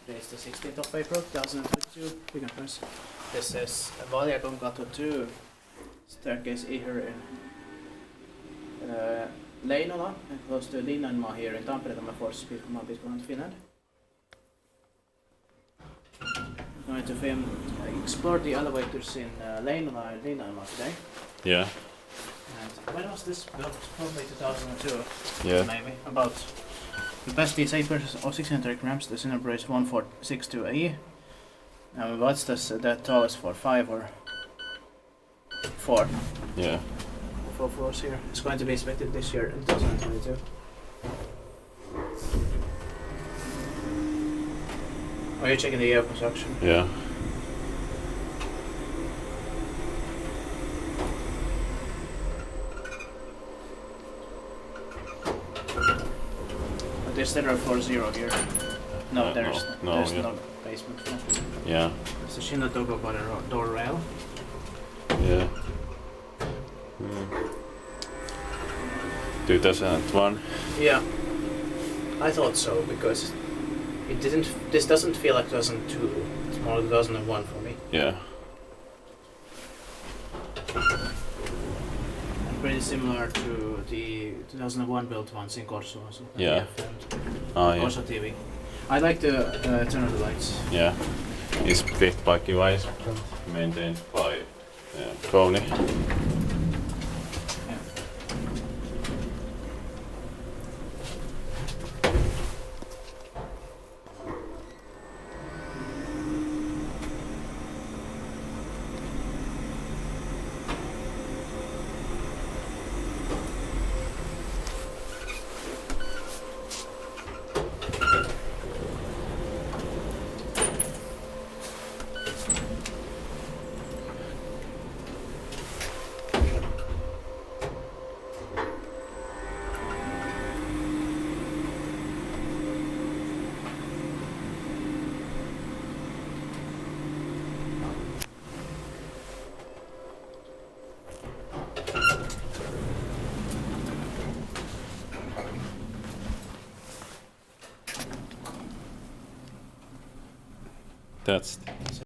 Today is the 16th of April 2022. We can press. This is Valjakonkatu 2 staircase here in Leinola, close to Leinola here in Tampere, tämä Force Finland. I'm going to explore the elevators in Leinola and Leinola today. Yeah. And when was this built? Probably 2002. Yeah. Maybe. About. The best is 8 or 600 grams. The Schindler is 1462E. And what's this? That tallest for 5 or 4? Yeah. 4 floors here. It's going to be inspected this year in 2022. Are you checking the air construction? Yeah. But there's still a floor 0 here. No, there's no, yeah. no basement floor. Yeah. There's a Schindler logo by the door rail. Yeah. 2001. Yeah. I thought so because it didn't. This doesn't feel like 2002. It's more 2001 for me. Yeah. And pretty similar to the 2001 built ones in Corso. So Yeah. Ah, yeah. Corso TV. I like the turn of the lights. Yeah. It's built by Device, maintained by Kony. That's